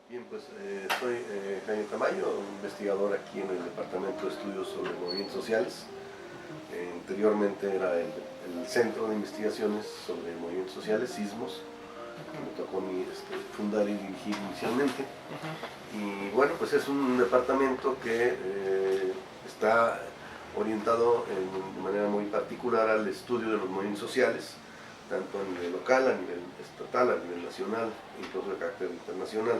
Bien, pues soy Jaime Tamayo, investigador aquí en el Departamento de Estudios sobre Movimientos Sociales. Anteriormente era el Centro de Investigaciones sobre Movimientos Sociales, SISMOS, que me tocó a mí fundar y dirigir inicialmente. Y bueno, pues es un departamento que está orientado de manera muy particular al estudio de los movimientos sociales, tanto a nivel local, a nivel estatal, a nivel nacional, incluso de carácter internacional.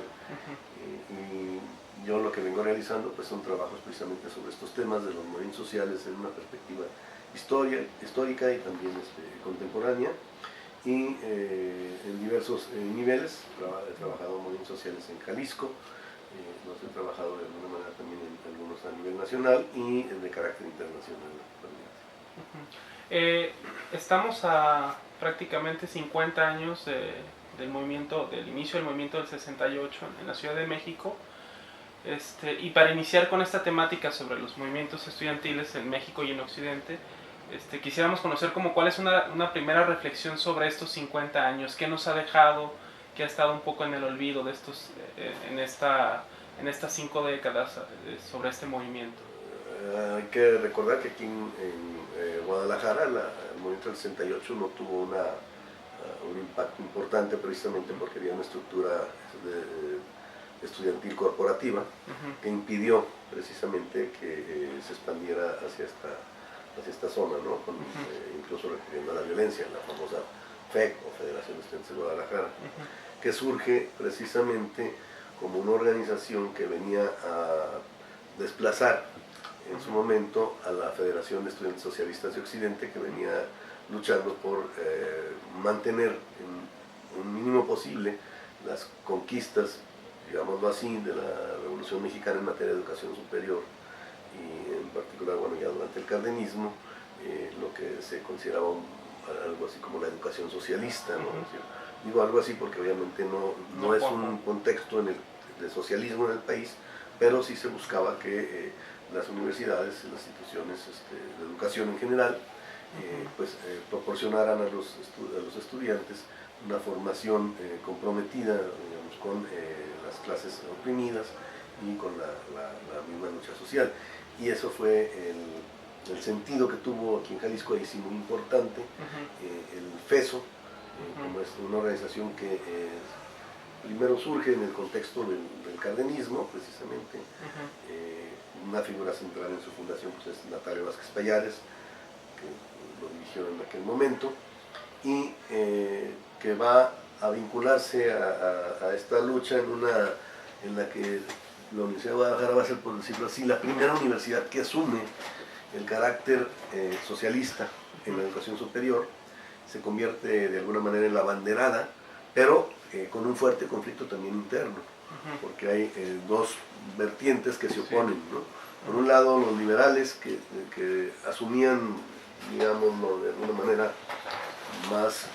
Y yo lo que vengo realizando pues son trabajos precisamente sobre estos temas de los movimientos sociales en una perspectiva histórica y también contemporánea, y en diversos niveles. He trabajado en movimientos sociales en Jalisco, los he trabajado de alguna manera también en algunos a nivel nacional y de carácter internacional. Estamos a prácticamente 50 años del inicio del movimiento del 68 en la Ciudad de México. Y para iniciar con esta temática sobre los movimientos estudiantiles en México y en Occidente, quisiéramos conocer cuál es una primera reflexión sobre estos 50 años, qué nos ha dejado, qué ha estado un poco en el olvido de en estas 5 décadas sobre este movimiento. Hay que recordar que aquí en Guadalajara el movimiento del 68 no tuvo un impacto importante, precisamente porque había una estructura estudiantil corporativa que impidió precisamente que se expandiera hacia esta zona, ¿no? Incluso recurriendo a la violencia, la famosa FEC o Federación de Estudiantes de Guadalajara, que surge precisamente como una organización que venía a desplazar en su momento a la Federación de Estudiantes Socialistas de Occidente, que venía luchando por mantener en un mínimo posible las conquistas, digámoslo así, de la Revolución Mexicana en materia de educación superior, y en particular, bueno, ya durante el cardenismo, lo que se consideraba algo así como la educación socialista, ¿no? Digo algo así porque obviamente no es un contexto de socialismo en el país, pero sí se buscaba que las universidades, las instituciones de educación en general, proporcionaran a los estudiantes una formación comprometida, digamos, con las clases oprimidas y con la misma lucha social. Y eso fue el sentido que tuvo aquí en Jalisco, ahí sí muy importante, el FESO, como es una organización que primero surge en el contexto del cardenismo, precisamente. Una figura central en su fundación pues es Natalio Vázquez Pallares, que lo dirigió en aquel momento, y que va a vincularse a esta lucha en la que la Universidad de Guadalajara va a ser, por decirlo así, la primera universidad que asume el carácter socialista en la educación superior. Se convierte de alguna manera en la abanderada, pero con un fuerte conflicto también interno, porque hay dos vertientes que se oponen, ¿no? Por un lado, los liberales que asumían, digámoslo, de alguna manera más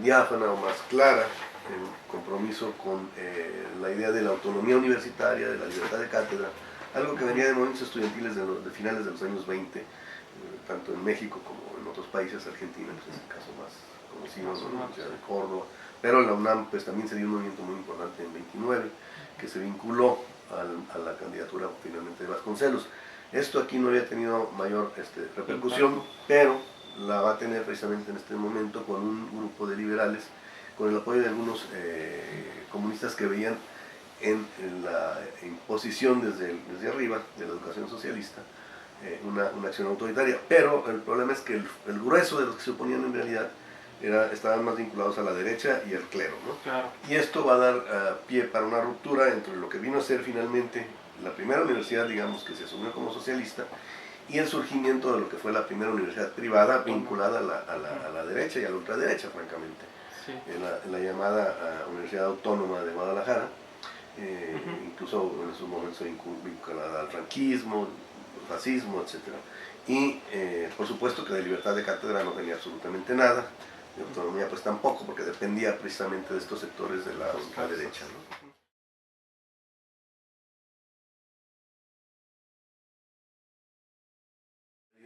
diáfana o más clara, el compromiso con la idea de la autonomía universitaria, de la libertad de cátedra, algo que venía de movimientos estudiantiles de finales de los años 20, tanto en México como en otros países. Argentina pues, es el caso más conocido, ¿no? La Universidad de Córdoba, pero en la UNAM pues, también se dio un movimiento muy importante en 29, que se vinculó a la candidatura finalmente de Vasconcelos. Esto aquí no había tenido mayor repercusión, pero la va a tener precisamente en este momento con un grupo de liberales, con el apoyo de algunos comunistas que veían en la imposición desde arriba de la educación socialista una acción autoritaria. Pero el problema es que el grueso de los que se oponían en realidad estaban más vinculados a la derecha y al clero, ¿no? Claro. Y esto va a dar pie para una ruptura entre lo que vino a ser finalmente la primera universidad, digamos, que se asumió como socialista, y el surgimiento de lo que fue la primera universidad privada vinculada a la derecha y a la ultraderecha, francamente. Sí. La llamada Universidad Autónoma de Guadalajara, incluso en esos momentos vinculada al franquismo, al fascismo, etc. Y por supuesto que de libertad de cátedra no tenía absolutamente nada, de autonomía pues tampoco, porque dependía precisamente de estos sectores de la ultraderecha, ¿no?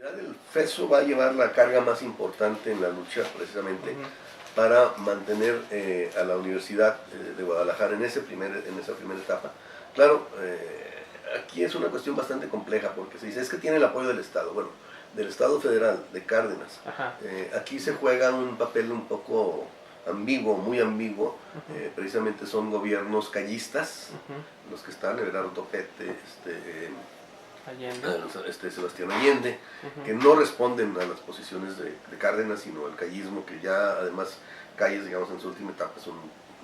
El FESO va a llevar la carga más importante en la lucha precisamente para mantener a la Universidad de Guadalajara en esa primera etapa. Claro, aquí es una cuestión bastante compleja porque se dice, es que tiene el apoyo del Estado. Bueno, del Estado federal, de Cárdenas. Aquí se juega un papel un poco ambiguo, muy ambiguo. Precisamente son gobiernos callistas, los que están, Everardo Topete, Sebastián Allende, que no responden a las posiciones de Cárdenas, sino al callismo, que ya además Calles, digamos, en su última etapa es un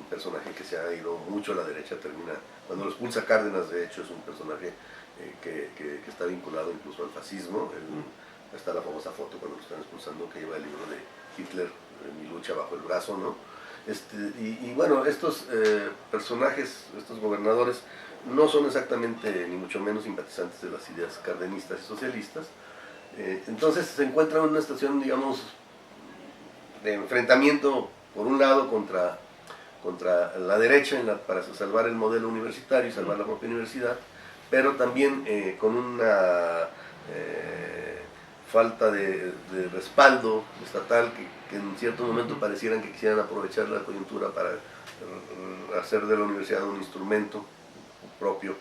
personaje que se ha ido mucho a la derecha, termina, cuando lo expulsa Cárdenas, de hecho, es un personaje que está vinculado incluso al fascismo. Está la famosa foto cuando lo están expulsando, que lleva el libro de Hitler, Mi lucha bajo el brazo, ¿no? Y bueno, estos personajes, estos gobernadores, no son exactamente, ni mucho menos, simpatizantes de las ideas cardenistas y socialistas. Entonces se encuentran en una situación, digamos, de enfrentamiento, por un lado, contra la derecha para salvar el modelo universitario y salvar la propia universidad, pero también con una falta de respaldo estatal que en cierto momento parecieran que quisieran aprovechar la coyuntura para hacer de la universidad un instrumento propio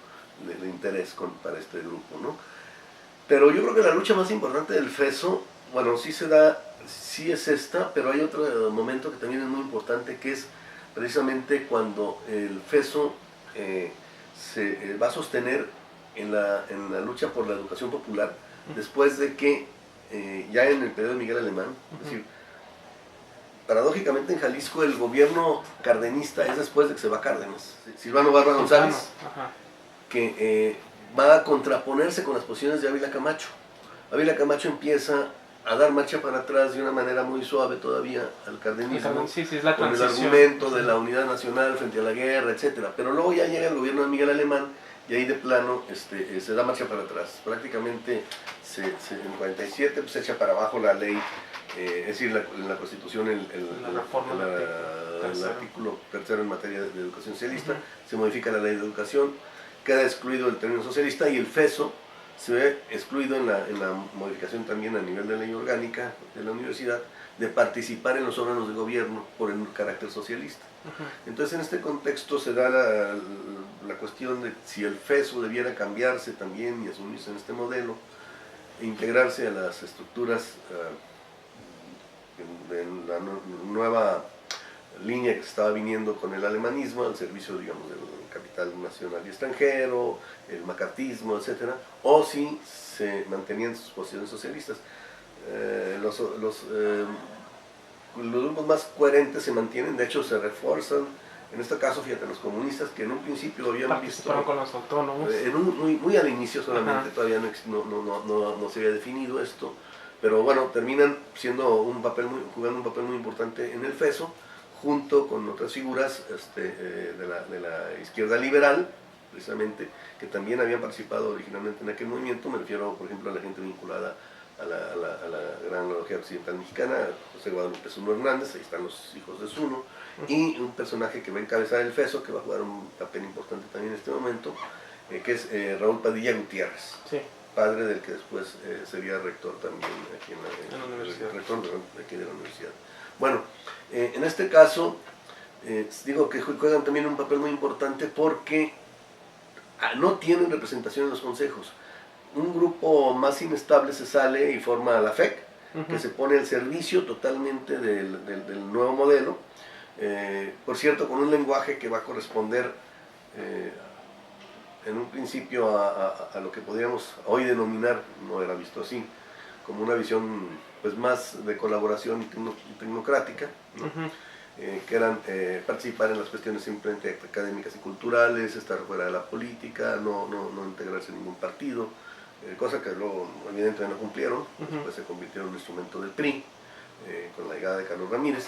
de interés para este grupo, ¿no? Pero yo creo que la lucha más importante del FESO, bueno, sí es esta, pero hay otro momento que también es muy importante, que es precisamente cuando el FESO se va a sostener en la lucha por la educación popular, después de que ya en el periodo de Miguel Alemán, es decir, paradójicamente en Jalisco el gobierno cardenista es después de que se va Cárdenas. Silvano Barba González, que va a contraponerse con las posiciones de Ávila Camacho. Ávila Camacho empieza a dar marcha para atrás de una manera muy suave todavía al cardenismo, con el argumento de la unidad nacional frente a la guerra, etcétera. Pero luego ya llega el gobierno de Miguel Alemán y ahí de plano se da marcha para atrás. Prácticamente en 47 se echa para abajo la ley, es decir, la Constitución, el artículo tercero en materia de educación socialista, se modifica la ley de educación, queda excluido el término socialista y el FESO se ve excluido en la modificación también a nivel de ley orgánica de la universidad de participar en los órganos de gobierno por el carácter socialista. Entonces en este contexto se da la cuestión de si el FESO debiera cambiarse también y asumirse en este modelo e integrarse a las estructuras de la nueva línea que se estaba viniendo con el alemanismo, al servicio, digamos, del capital nacional y extranjero, el macartismo, etcétera, o si se mantenían sus posiciones socialistas. Los grupos más coherentes se mantienen, de hecho se refuerzan. En este caso, fíjate, los comunistas, que en un principio lo habían visto con los autónomos, muy al inicio solamente, todavía no se había definido esto, pero bueno, terminan jugando un papel muy importante en el FESO, junto con otras figuras de la izquierda liberal, precisamente, que también habían participado originalmente en aquel movimiento. Me refiero, por ejemplo, a la gente vinculada a la gran logia occidental mexicana, José Guadalupe Zuno Hernández, ahí están los hijos de Zuno, y un personaje que va a encabezar el FESO, que va a jugar un papel importante también en este momento, que es Raúl Padilla Gutiérrez, padre del que después sería rector también aquí en la universidad. Rector de aquí de la universidad. Bueno, en este caso, digo que juegan también un papel muy importante porque no tienen representación en los consejos. Un grupo más inestable se sale y forma la FEC, que se pone al servicio totalmente del nuevo modelo, por cierto, con un lenguaje que va a corresponder en un principio a lo que podríamos hoy denominar, no era visto así, como una visión pues más de colaboración tecnocrática, ¿no? Que eran participar en las cuestiones simplemente académicas y culturales, estar fuera de la política, no integrarse en ningún partido, cosa que luego evidentemente no cumplieron. Después se convirtieron en un instrumento del PRI, con la llegada de Carlos Ramírez,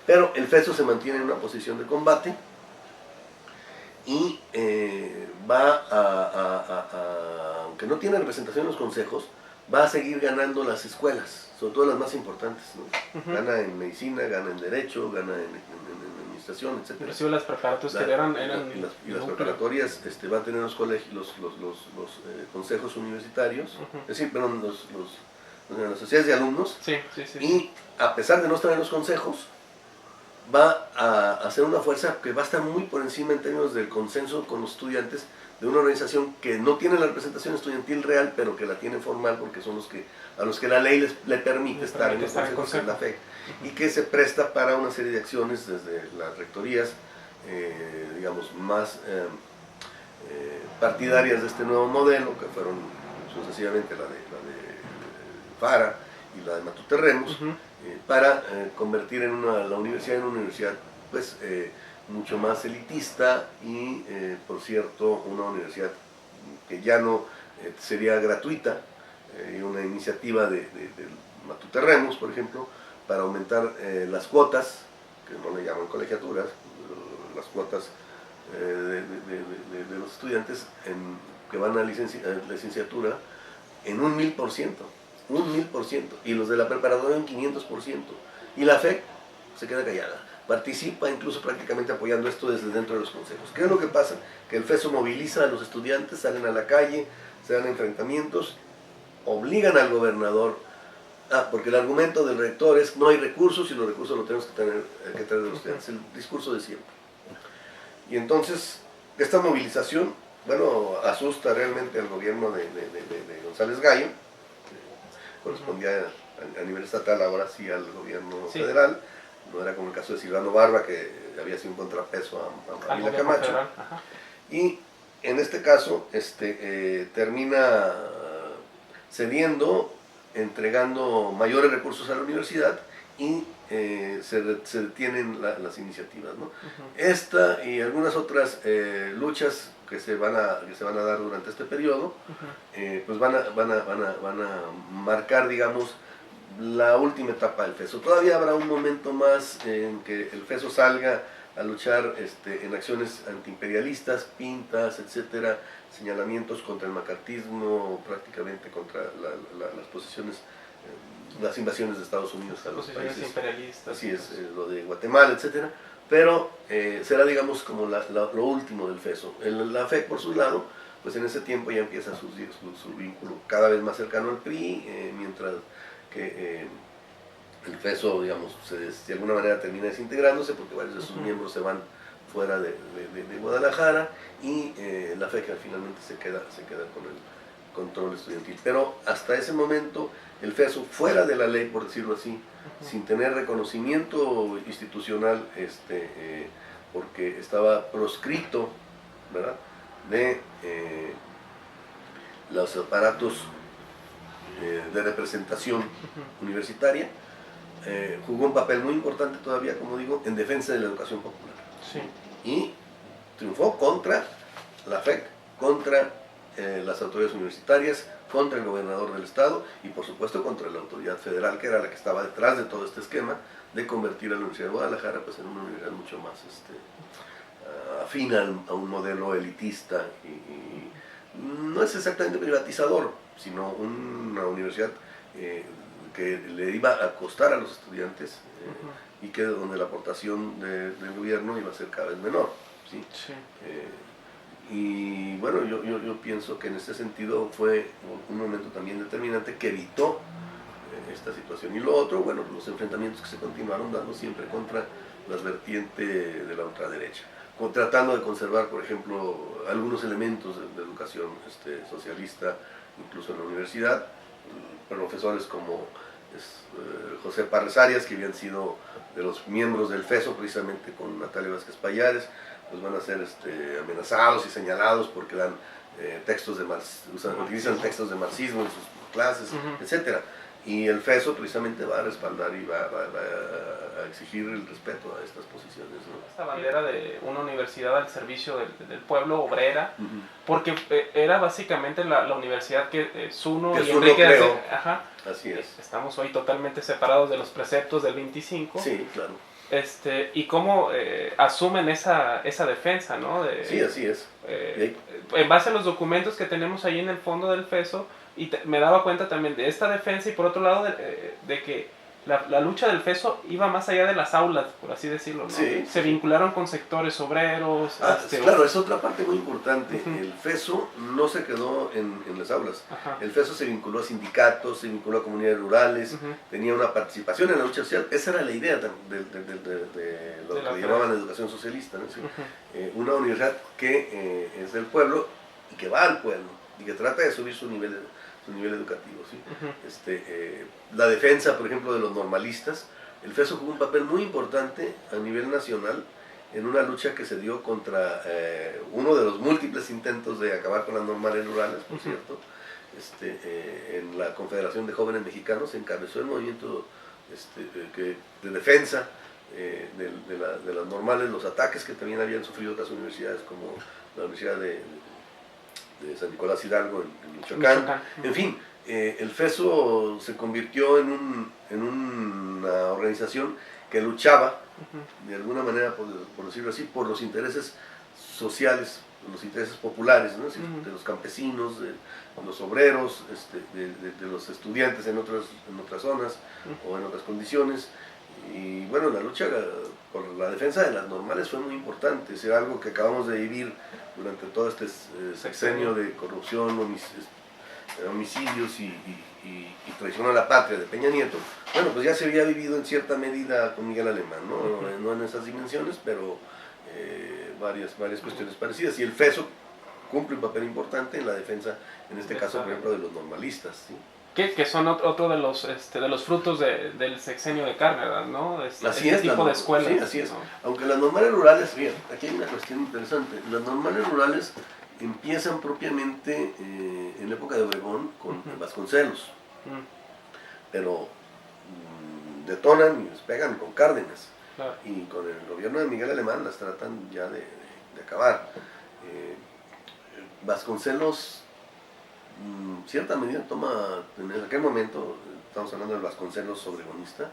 pero el FESO se mantiene en una posición de combate y aunque no tiene representación en los consejos, va a seguir ganando las escuelas, sobre todo las más importantes, ¿no? Gana en medicina, gana en derecho, gana en administración, etc. Inclusive las preparatorias que eran y las preparatorias va a tener los colegios, los consejos universitarios, es decir, perdón, las sociedades de alumnos, y a pesar de no estar en los consejos, va a ser una fuerza que va a estar muy por encima en términos del consenso con los estudiantes de una organización que no tiene la representación estudiantil real, pero que la tiene formal porque son a los que la ley le permite estar en los consejos de la FEC, y que se presta para una serie de acciones desde las rectorías, digamos, más partidarias de este nuevo modelo, que fueron sucesivamente la de FARA y la de Matute Remus, para convertir la universidad en una universidad pues mucho más elitista y por cierto una universidad que ya no sería gratuita, y una iniciativa de Matute Remus, por ejemplo, para aumentar las cuotas, que no le llaman colegiaturas, las cuotas de los estudiantes que van a licenciatura en un 1000%, y los de la preparatoria en 500%, y la FEC se queda callada, participa incluso prácticamente apoyando esto desde dentro de los consejos. ¿Qué es lo que pasa? Que el FESO moviliza a los estudiantes, salen a la calle, se dan enfrentamientos, obligan al gobernador, porque el argumento del rector es no hay recursos y los recursos los tenemos que tener de los estudiantes, el discurso de siempre. Y entonces esta movilización, bueno, asusta realmente al gobierno de González Gallo, correspondía a nivel estatal, ahora sí al gobierno federal, no era como el caso de Silvano Barba, que había sido un contrapeso a Ávila Camacho, y en este caso termina cediendo, entregando mayores recursos a la universidad, y se detienen las iniciativas, ¿no? Esta y algunas otras luchas que se van a dar durante este periodo, pues van a marcar, digamos, la última etapa del FESO. Todavía habrá un momento más en que el FESO salga a luchar en acciones antiimperialistas, pintas, etcétera, señalamientos contra el macartismo, prácticamente contra las posiciones, las invasiones de Estados Unidos a los países imperialistas. Así es, lo de Guatemala, etcétera. Pero será, digamos, como lo último del FESO. La FEC, por su lado, pues en ese tiempo ya empieza su vínculo cada vez más cercano al PRI, mientras que el FESO, digamos, de alguna manera termina desintegrándose porque varios de sus miembros se van fuera de Guadalajara, y la FEC finalmente se queda con el control estudiantil. Pero hasta ese momento el FESO, fuera de la ley, por decirlo así, sin tener reconocimiento institucional, porque estaba proscrito, ¿verdad?, de los aparatos de representación universitaria, jugó un papel muy importante todavía, como digo, en defensa de la educación popular. Sí. Y triunfó contra la FEC, contra las autoridades universitarias, contra el gobernador del estado y por supuesto contra la autoridad federal, que era la que estaba detrás de todo este esquema de convertir a la Universidad de Guadalajara pues en una universidad mucho más afina a un modelo elitista, y no es exactamente privatizador, sino una universidad que le iba a costar a los estudiantes, y que donde la aportación del gobierno iba a ser cada vez menor, ¿sí? Sí. Y bueno, yo pienso que en ese sentido fue un momento también determinante que evitó esta situación. Y lo otro, bueno, los enfrentamientos que se continuaron dando siempre contra las vertientes de la ultraderecha, tratando de conservar, por ejemplo, algunos elementos de educación socialista, incluso en la universidad. Profesores como José Parres Arias, que habían sido de los miembros del FESO, precisamente con Natalia Vázquez Pallares, pues van a ser amenazados y señalados porque dan utilizan textos de marxismo en sus clases, etcétera. Y el FESO precisamente va a respaldar y va a exigir el respeto a estas posiciones, ¿no? Esta bandera de una universidad al servicio del pueblo, obrera, porque era básicamente la universidad que Zuno y Enrique creó. Así es. Estamos hoy totalmente separados de los preceptos del 25. Sí, claro. Y cómo asumen esa defensa, ¿no? Sí, así es. En base a los documentos que tenemos ahí en el fondo del FESO, y me daba cuenta también de esta defensa, y por otro lado de que la lucha del FESO iba más allá de las aulas, por así decirlo, ¿no? Sí, Se vincularon con sectores obreros. Claro, es otra parte muy importante. Uh-huh. El FESO no se quedó en las aulas. Ajá. El FESO se vinculó a sindicatos, se vinculó a comunidades rurales, Uh-huh. tenía una participación en la lucha social. Esa era la idea de lo que le llamaban educación socialista, ¿no? Sí. Uh-huh. Una universidad que es del pueblo y que va al pueblo y que trata de subir su nivel educativo, ¿sí? Uh-huh. La defensa, por ejemplo, de los normalistas. El FESO jugó un papel muy importante a nivel nacional en una lucha que se dio contra uno de los múltiples intentos de acabar con las normales rurales, por cierto. En la Confederación de Jóvenes Mexicanos se encabezó el movimiento de defensa de las normales, los ataques que también habían sufrido otras universidades como la Universidad de San Nicolás Hidalgo en Michoacán. En fin, el FESO se convirtió en una organización que luchaba, de alguna manera, por decirlo así, por los intereses sociales, los intereses populares, ¿no? De los campesinos, de los obreros, de los estudiantes en otras zonas o en otras condiciones. Y bueno, la lucha por la defensa de las normales fue muy importante. Es algo que acabamos de vivir durante todo este sexenio de corrupción, homicidios y traición a la patria de Peña Nieto. Bueno, pues ya se había vivido en cierta medida con Miguel Alemán, no en esas dimensiones, pero varias cuestiones parecidas. Y el FESO cumple un papel importante en la defensa, en este caso, por ejemplo, de los normalistas, ¿sí? Que son otro de los frutos del sexenio de Cárdenas, ¿no? Así es, tipo de escuelas. Sí, así es. ¿No? Aunque las normales rurales, fíjate, aquí hay una cuestión interesante. Las normales rurales empiezan propiamente en la época de Obregón con Vasconcelos, pero detonan y despegan con Cárdenas. Claro. Y con el gobierno de Miguel Alemán las tratan ya de acabar. Vasconcelos, en cierta medida, toma, en aquel momento, estamos hablando del Vasconcelos obregonista,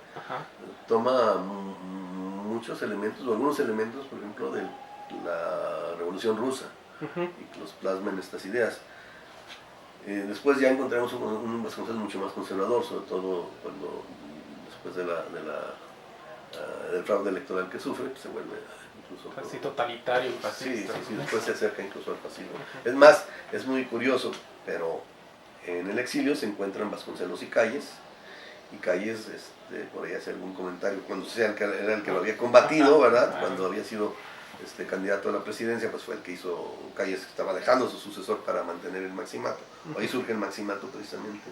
toma muchos elementos, o algunos elementos, por ejemplo, de la Revolución Rusa, y que los plasma en estas ideas. Después ya encontramos un Vasconcelos mucho más conservador, sobre todo cuando después del fraude electoral que sufre, pues se vuelve incluso casi totalitario y fascista. Sí, después se acerca incluso al fascismo. Es más, es muy curioso, pero en el exilio se encuentran Vasconcelos y Calles por ahí hace algún comentario, cuando era el que lo había combatido, ¿verdad? Cuando había sido candidato a la presidencia, pues fue el que hizo Calles, que estaba dejando a su sucesor para mantener el maximato. Ahí surge el maximato precisamente.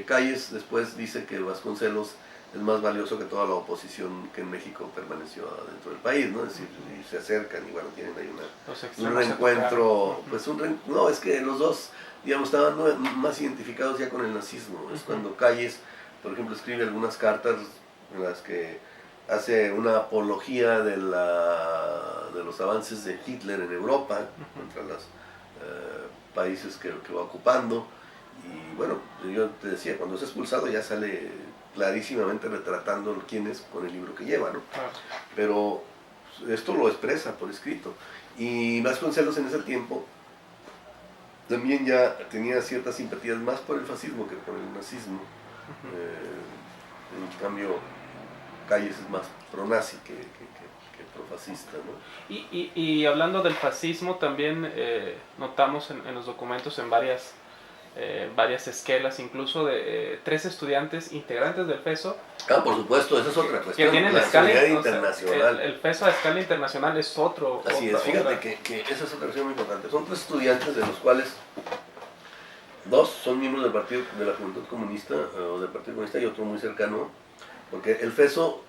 Calles después dice que Vasconcelos es más valioso que toda la oposición que en México permaneció dentro del país, ¿no? Es decir, y se acercan y bueno, tienen ahí un reencuentro, no, es que los dos, digamos, estaban más identificados ya con el nazismo. Es cuando Calles, por ejemplo, escribe algunas cartas en las que hace una apología de los avances de Hitler en Europa contra los países que va ocupando. Y bueno, yo te decía, cuando es expulsado ya sale clarísimamente retratando quién es con el libro que lleva, ¿no? Pero esto lo expresa por escrito. Y Vasconcelos en ese tiempo también ya tenía ciertas simpatías más por el fascismo que por el nazismo. En cambio, Calles es más pro-nazi que pro-fascista, ¿no? Y hablando del fascismo, también notamos en los documentos, en varias esquelas, incluso de 3 estudiantes integrantes del FESO. Por supuesto, esa es otra cuestión. Que tienen la escala internacional. El FESO a escala internacional es otro. Así es, fíjate que esa es otra cuestión muy importante. Son 3 estudiantes, de los cuales 2 son miembros del partido de la Juventud Comunista, o del Partido Comunista, y otro muy cercano, porque el FESO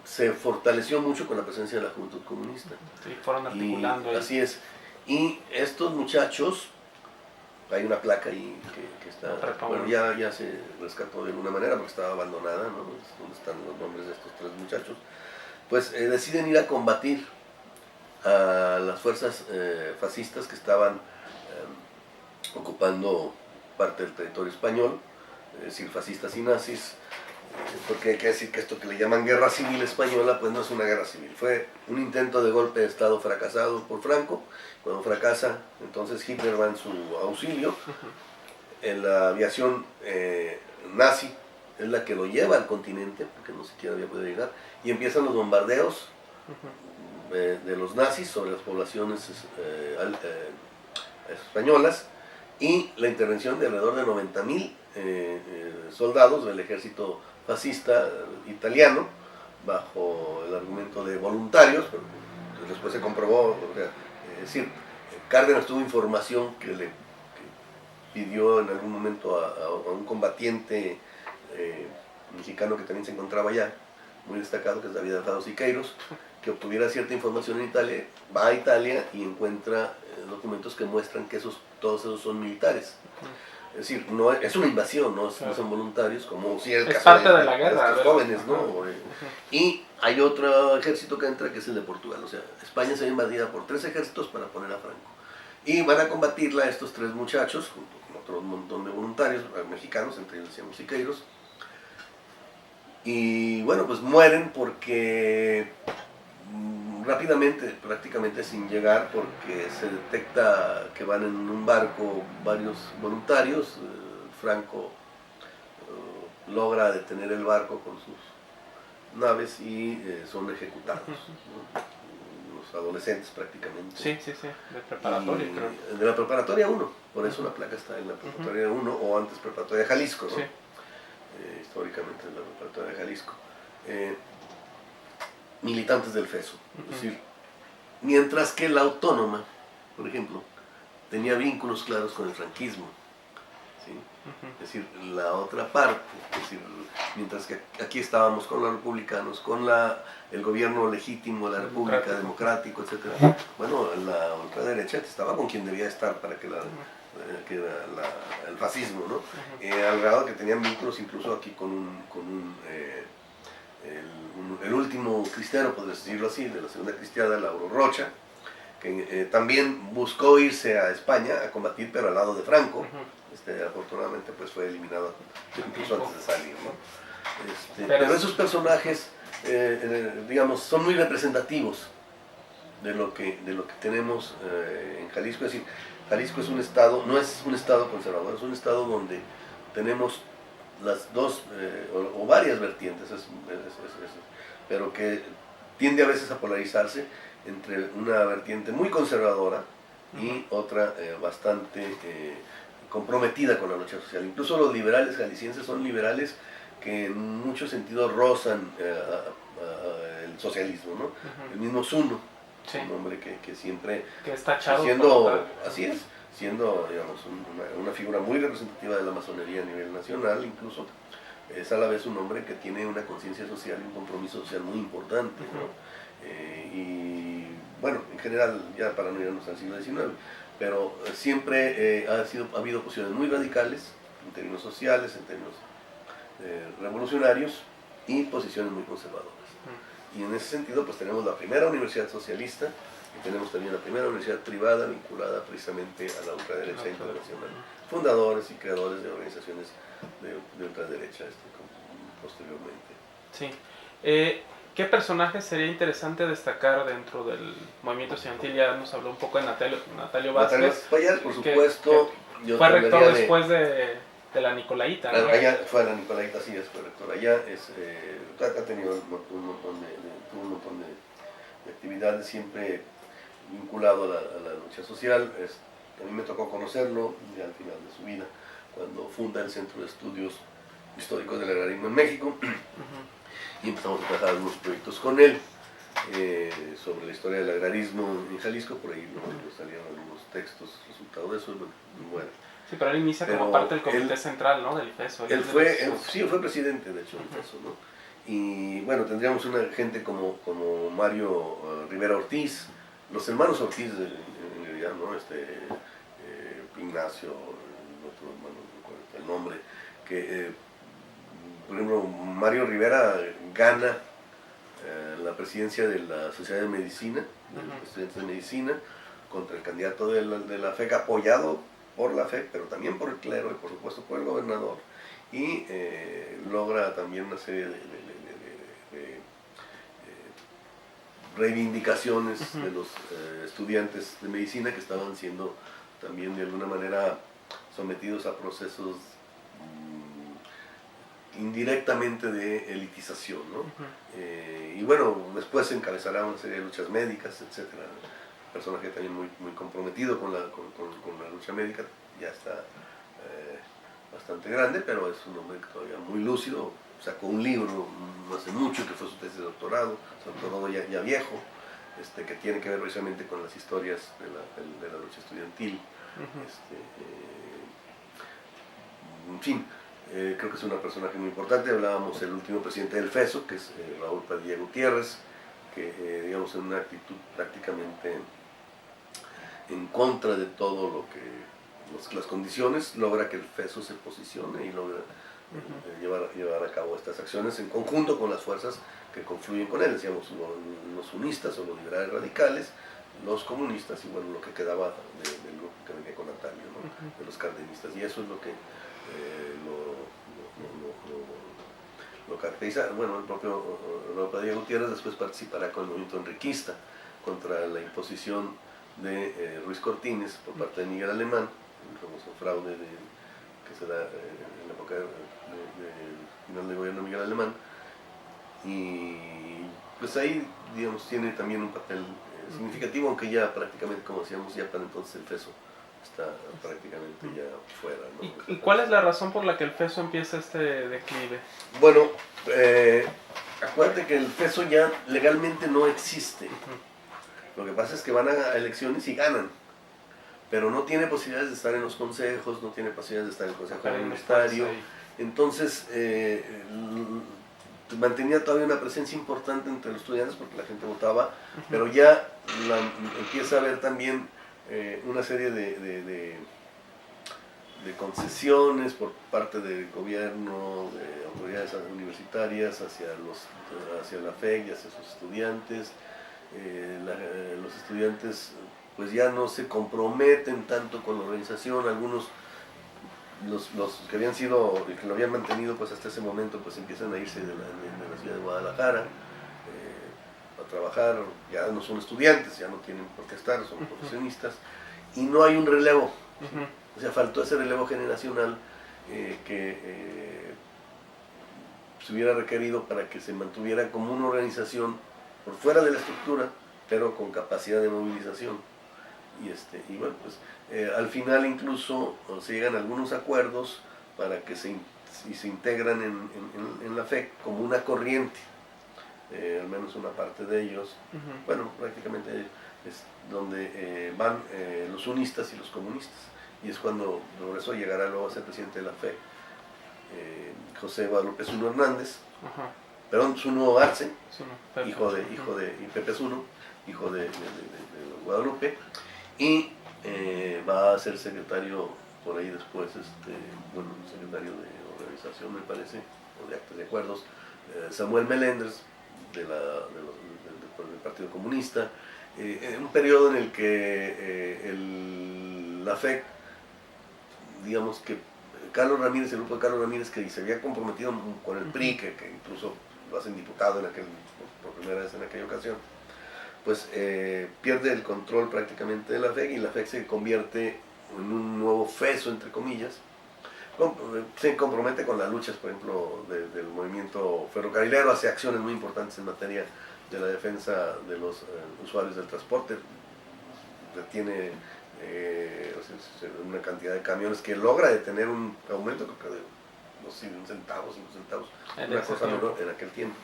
se fortaleció mucho con la presencia de la Juventud Comunista. Sí, fueron articulando. Así es. Y estos muchachos, hay una placa ahí que está, bueno, ya se rescató de alguna manera porque estaba abandonada, ¿no? Es donde están los nombres de estos 3 muchachos. Pues deciden ir a combatir a las fuerzas fascistas que estaban ocupando parte del territorio español, es decir, fascistas y nazis, porque hay que decir que esto que le llaman guerra civil española, pues no es una guerra civil, fue un intento de golpe de Estado fracasado por Franco. Cuando fracasa, entonces Hitler va en su auxilio. En la aviación nazi es la que lo lleva al continente, porque no siquiera había podido llegar, y empiezan los bombardeos de los nazis sobre las poblaciones españolas, y la intervención de alrededor de 90.000 soldados del ejército fascista italiano, bajo el argumento de voluntarios, pero después se comprobó, o sea, es decir, Cárdenas tuvo información que pidió en algún momento a un combatiente mexicano que también se encontraba allá, muy destacado, que es David Alfaro Siqueiros, que obtuviera cierta información en Italia, va a Italia y encuentra documentos que muestran que todos esos son militares. Es decir, no es una invasión, no son voluntarios, como si el es caso parte de la guerra, estos jóvenes, ¿no? Y hay otro ejército que entra, que es el de Portugal. O sea, España se ve invadida por 3 ejércitos para poner a Franco. Y van a combatirla estos 3 muchachos, junto con otro montón de voluntarios mexicanos, entre ellos decíamos Siqueiros. Y bueno, pues mueren porque rápidamente, prácticamente sin llegar, porque se detecta que van en un barco varios voluntarios. Franco logra detener el barco con sus naves y son ejecutados, ¿no? Los adolescentes prácticamente. Sí, de preparatoria, creo. De la preparatoria 1, por eso la placa está en la preparatoria 1, o antes preparatoria Jalisco, ¿no? Sí. Históricamente en la preparatoria de Jalisco. Militantes del FESO. Es decir, mientras que la Autónoma, por ejemplo, tenía vínculos claros con el franquismo. ¿Sí? Es decir, la otra parte, es decir, mientras que aquí estábamos con los republicanos, con el gobierno legítimo de la República, democrático, etc. Bueno, la ultraderecha estaba con quien debía estar para que que era el fascismo, ¿no? Al grado que tenían vínculos incluso aquí con el último cristiano, por decirlo así, de la segunda cristiada, Lauro Rocha, que también buscó irse a España a combatir, pero al lado de Franco. Afortunadamente pues fue eliminado incluso antes de salir, ¿no? Pero esos personajes, digamos, son muy representativos de lo que tenemos en Jalisco. Es decir, Jalisco es un estado, no es un estado conservador, es un estado donde tenemos las dos o varias vertientes, pero que tiende a veces a polarizarse entre una vertiente muy conservadora y otra bastante comprometida con la lucha social. Incluso los liberales jaliscienses son liberales que en muchos sentidos rozan el socialismo, ¿no? El mismo Zuno, un hombre que siempre que está echado siendo digamos, una figura muy representativa de la masonería a nivel nacional, incluso es a la vez un hombre que tiene una conciencia social y un compromiso social muy importante, ¿no? Y bueno, en general, ya para no irnos al siglo XIX, pero siempre ha habido posiciones muy radicales en términos sociales, en términos revolucionarios, y posiciones muy conservadoras. Y en ese sentido pues tenemos la primera universidad socialista y tenemos también la primera universidad privada vinculada precisamente a la ultraderecha internacional. Fundadores y creadores de organizaciones de ultraderecha posteriormente. Sí. ¿Qué personaje sería interesante destacar dentro del movimiento estudiantil? Ya nos habló un poco de Natalio Vázquez. Payas, por supuesto. Fue rector después de la Nicolaita, ¿no? Allá fue la Nicolaita, sí, fue rector allá. Ha tenido un montón de actividades, siempre vinculado a la lucha social. A mí me tocó conocerlo ya al final de su vida, cuando funda el Centro de Estudios Históricos del Agrarismo en México. Y empezamos a trabajar algunos proyectos con él sobre la historia del agrarismo en Jalisco. Por ahí salieron algunos textos resultado de eso, muy bueno. Sí, pero él inicia como parte del comité central, ¿no? Del FESO. Sí, fue presidente, de hecho, del FESO, ¿no? Y bueno, tendríamos una gente como Mario Rivera Ortiz, los hermanos Ortiz, en realidad, ¿no? Ignacio, el otro hermano, no recuerdo el nombre, que por ejemplo, Mario Rivera gana la presidencia de la Sociedad de Medicina, de los estudiantes de medicina, contra el candidato de la FEC, apoyado por la FEC, pero también por el clero y por supuesto por el gobernador, y logra también una serie de reivindicaciones de los estudiantes de medicina que estaban siendo también de alguna manera sometidos a procesos indirectamente de elitización, ¿no? Y bueno, después encabezará una serie de luchas médicas, etcétera. Personaje también muy comprometido con la lucha médica, ya está bastante grande, pero es un hombre todavía muy lúcido. Sacó un libro no hace mucho que fue su tesis de doctorado, se doctorado ya viejo, que tiene que ver precisamente con las historias de la lucha estudiantil. En fin, creo que es un personaje muy importante. Hablábamos del último presidente del FESO, que es Raúl Padilla Gutiérrez, que digamos en una actitud prácticamente en contra de todo lo que las condiciones, logra que el FESO se posicione y logra llevar a cabo estas acciones en conjunto con las fuerzas que confluyen con él, decíamos los unistas o los liberales radicales, los comunistas y bueno, lo que quedaba del grupo que venía con Natalio, ¿no? De los cardenistas, y eso es lo que lo caracteriza. Bueno, el propio Padilla Gutiérrez después participará con el movimiento enriquista contra la imposición de Ruiz Cortines por parte de Miguel Alemán, el famoso fraude que se da en la época del final del gobierno de Miguel Alemán, y pues ahí digamos tiene también un papel significativo, aunque ya prácticamente, como decíamos, ya para entonces el FESO está prácticamente ya fuera, ¿no? ¿Y cuál es la razón por la que el FESO empieza este declive? Bueno, acuérdate que el FESO ya legalmente no existe. Lo que pasa es que van a elecciones y ganan, pero no tiene posibilidades de estar en los consejos, no tiene posibilidades de estar en el consejo universitario. Entonces mantenía todavía una presencia importante entre los estudiantes porque la gente votaba, pero ya empieza a haber también una serie de concesiones por parte del gobierno, de autoridades universitarias hacia la FEC y hacia sus estudiantes. Los estudiantes pues ya no se comprometen tanto con la organización, algunos los que habían sido, que lo habían mantenido pues hasta ese momento, pues empiezan a irse de la ciudad de Guadalajara a trabajar, ya no son estudiantes, ya no tienen por qué estar, son profesionistas, y no hay un relevo, o sea, faltó ese relevo generacional que se hubiera requerido para que se mantuviera como una organización por fuera de la estructura, pero con capacidad de movilización. Y bueno, pues al final incluso se llegan a algunos acuerdos para que se integran en la FEC como una corriente, al menos una parte de ellos. Bueno, prácticamente es donde van los unistas y los comunistas, y es cuando por eso llegará luego a ser presidente de la FEC José Guadalupe Zuno Hernández, perdón, Zuno Arce, hijo de Pepe Zuno, hijo de Guadalupe, y va a ser secretario por ahí después, secretario de organización, me parece, o de actas de acuerdos, Samuel Melendres, del Partido Comunista, en un periodo en el que la FEC, digamos que Carlos Ramírez, el grupo de Carlos Ramírez, que se había comprometido con el PRI, que incluso lo hacen diputado por primera vez en aquella ocasión, pues pierde el control prácticamente de la FEC, y la FEC se convierte en un nuevo FESO, entre comillas. Se compromete con las luchas, por ejemplo, del movimiento ferrocarrilero, hace acciones muy importantes en materia de la defensa de los usuarios del transporte, tiene una cantidad de camiones que logra detener un aumento, creo que de no sé, 1 centavo, 5 centavos, una cosa menor en aquel tiempo.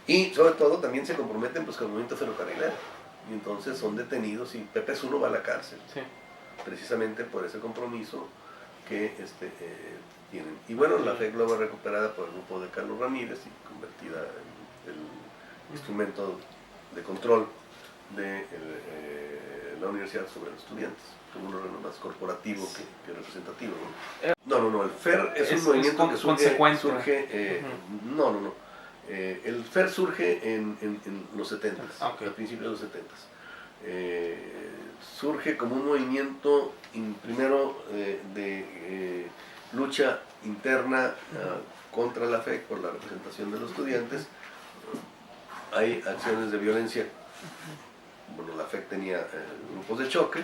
Y sobre todo también se comprometen pues con el movimiento ferrocarrilero, y entonces son detenidos y Pepe Zuno va a la cárcel, precisamente por ese compromiso que tienen. Y bueno, la FEC luego recuperada por el grupo de Carlos Ramírez y convertida en el instrumento de control de la universidad sobre los estudiantes, como un órgano más corporativo que representativo, ¿no? No, el FER es un movimiento que surge el FER surge en los 70, a principios de los 70. Surge como un movimiento primero de lucha interna contra la FEC por la representación de los estudiantes. Hay acciones de violencia. Bueno, la FEC tenía grupos de choque,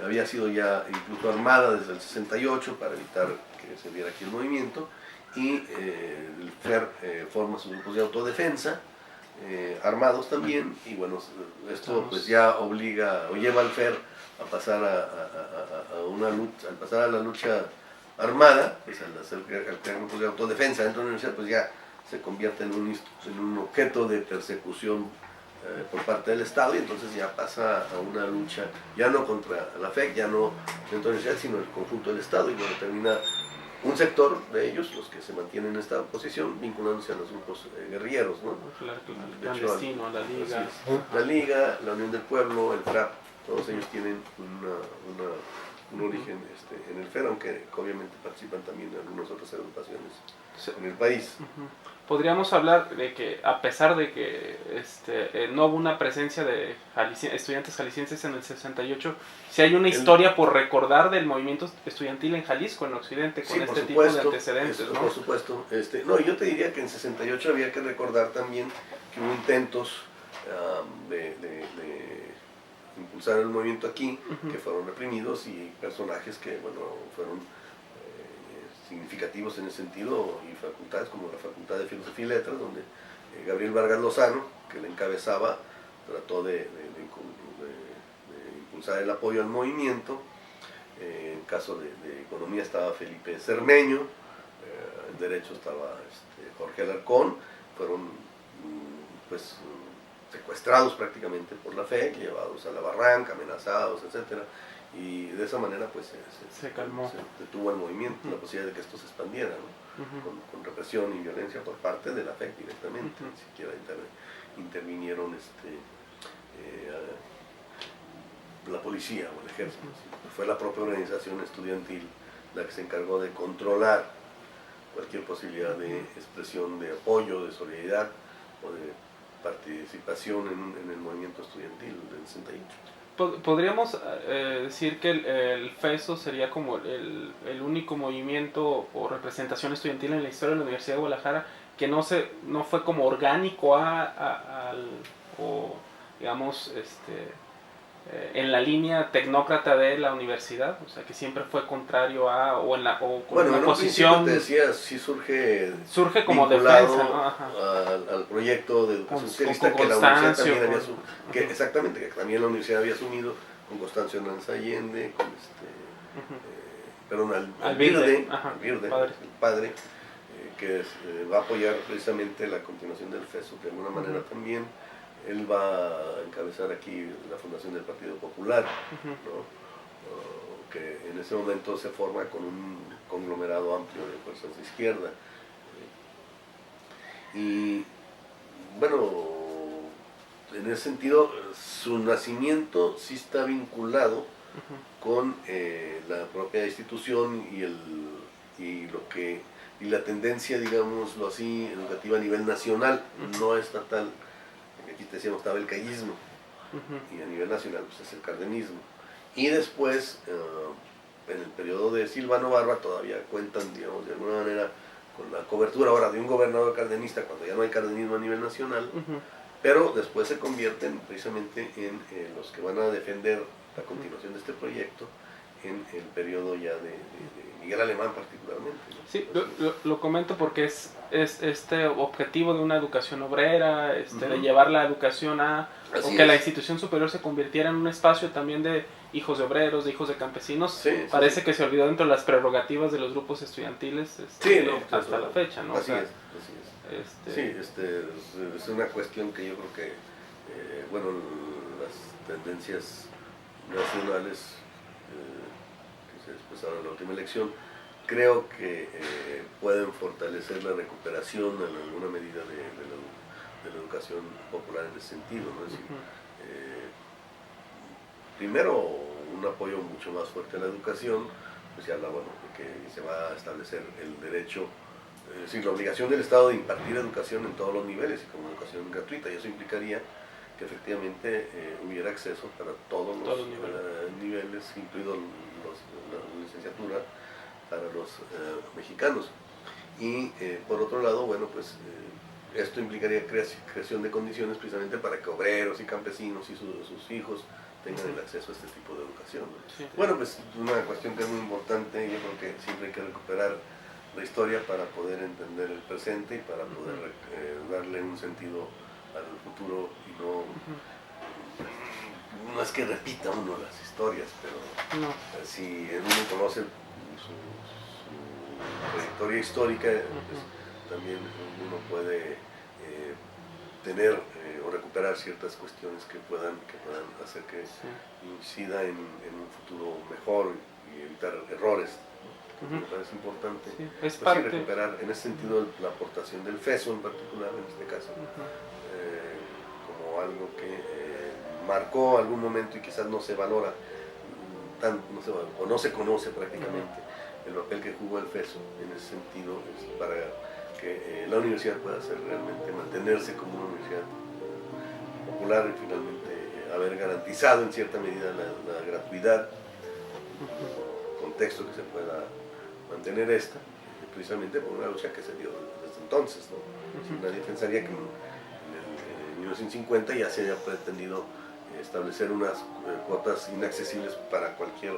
había sido ya incluso armada desde el 68 para evitar que se diera aquí el movimiento, y el FER forma sus grupos de autodefensa, armados también, y bueno, esto pues ya obliga o lleva al FER a pasar a una lucha, al pasar a la lucha armada, pues al crear grupos de autodefensa dentro de la universidad, pues ya se convierte en un objeto de persecución por parte del Estado, y entonces ya pasa a una lucha, ya no contra la FEC, ya no dentro de la universidad, sino el conjunto del Estado, y bueno, termina un sector de ellos, los que se mantienen en esta posición, vinculándose a los grupos guerrilleros, ¿no? Clandestino, la Liga. La Liga, la Unión del Pueblo, el FRAP, todos ellos tienen un origen en el FER, aunque obviamente participan también en algunas otras agrupaciones en el país. Podríamos hablar de que, a pesar de que no hubo una presencia de estudiantes jaliscienses en el 68, si hay una historia por recordar del movimiento estudiantil en Jalisco, en Occidente, con este tipo de antecedentes, ¿no? Por supuesto. No, yo te diría que en 68 había que recordar también que hubo intentos de impulsar el movimiento aquí, que fueron reprimidos, y personajes que, bueno, fueron significativos en ese sentido, y facultades como la Facultad de Filosofía y Letras, donde Gabriel Vargas Lozano, que le encabezaba, trató de impulsar el apoyo al movimiento. En caso de Economía estaba Felipe Cermeño, en Derecho estaba Jorge Alarcón. Fueron pues secuestrados prácticamente por la FEC, llevados a la barranca, amenazados, etcétera. Y de esa manera pues se calmó, se detuvo el movimiento, la posibilidad de que esto se expandiera, ¿no? Con represión y violencia por parte de la FEC directamente. Ni siquiera intervinieron la policía o el ejército. Fue la propia organización estudiantil la que se encargó de controlar cualquier posibilidad de expresión de apoyo, de solidaridad o de participación en el movimiento estudiantil del 68. Podríamos decir que el FESO sería como el único movimiento o representación estudiantil en la historia de la Universidad de Guadalajara que no fue como orgánico o digamos en la línea tecnócrata de la universidad, o sea que siempre fue contrario con una posición. Te decía, sí surge como defensa, ¿no? al proyecto de educación socialista que la universidad también había asumido, exactamente, que también la universidad había asumido, con Constancio Nanza Allende, con Alvirde, el padre, que va a apoyar precisamente la continuación del FESO de alguna manera también. Él va a encabezar aquí la fundación del Partido Popular, ¿no? Que en ese momento se forma con un conglomerado amplio de fuerzas de izquierda. Y bueno, en ese sentido, su nacimiento sí está vinculado con la propia institución y la tendencia, digámoslo así, educativa a nivel nacional, no estatal. Aquí te decíamos, estaba el callismo, y a nivel nacional pues es el cardenismo. Y después, en el periodo de Silvano Barba, todavía cuentan, digamos, de alguna manera con la cobertura ahora de un gobernador cardenista, cuando ya no hay cardenismo a nivel nacional, pero después se convierten precisamente en los que van a defender la continuación de este proyecto en el periodo ya de Miguel Alemán particularmente, ¿no? Sí, lo comento porque es este objetivo de una educación obrera, de llevar la educación la institución superior se convirtiera en un espacio también de hijos de obreros, de hijos de campesinos. Parece que se olvidó dentro de las prerrogativas de los grupos estudiantiles hasta la fecha, ¿no? Así es. Es una cuestión que yo creo que, las tendencias nacionales que se expresaron en la última elección, creo que pueden fortalecer la recuperación en alguna medida de la educación popular en ese sentido, ¿no? Es decir, primero un apoyo mucho más fuerte a la educación, pues se habla, de que se va a establecer el derecho, es decir, la obligación del Estado de impartir educación en todos los niveles y como educación gratuita, y eso implicaría que efectivamente hubiera acceso para todos los niveles, incluido la licenciatura, para los mexicanos. Y por otro lado, esto implicaría creación de condiciones precisamente para que obreros y campesinos y sus hijos tengan el acceso a este tipo de educación, ¿no? Sí. Bueno, pues una cuestión que es muy importante, yo creo que siempre hay que recuperar la historia para poder entender el presente y para poder darle un sentido al futuro y no es que repita uno las historias, pero No. si uno conoce su trayectoria histórica, pues, también uno puede tener o recuperar ciertas cuestiones que puedan hacer que incida en un futuro mejor y evitar errores. Me parece importante Es pues, parte. recuperar en ese sentido la aportación del FESO en particular, en este caso, como algo que marcó algún momento y quizás no se valora o no se conoce prácticamente el papel que jugó el FESO en ese sentido para que la universidad pueda ser realmente mantenerse como una universidad popular y finalmente haber garantizado en cierta medida la gratuidad, contexto que se pueda mantener esta, precisamente por una lucha que se dio desde entonces, ¿no? Nadie pensaría que en 1950 ya se haya pretendido establecer unas cuotas inaccesibles para cualquier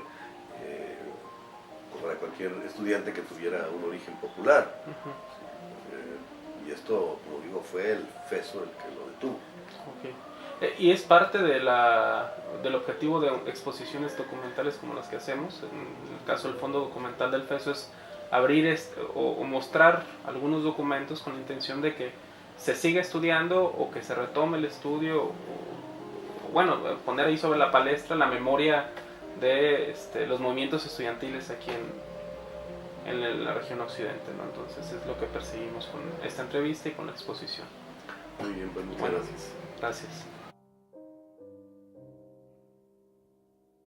estudiante que tuviera un origen popular. Y esto, como digo, fue el FESO el que lo detuvo. Y es parte del objetivo de exposiciones documentales como las que hacemos. En el caso del Fondo Documental del FESO es abrir o mostrar algunos documentos con la intención de que se siga estudiando o que se retome el estudio o bueno, poner ahí sobre la palestra la memoria de los movimientos estudiantiles aquí en la región occidente, ¿no? Entonces es lo que perseguimos con esta entrevista y con la exposición. Muy bien, pues muchas gracias. Gracias.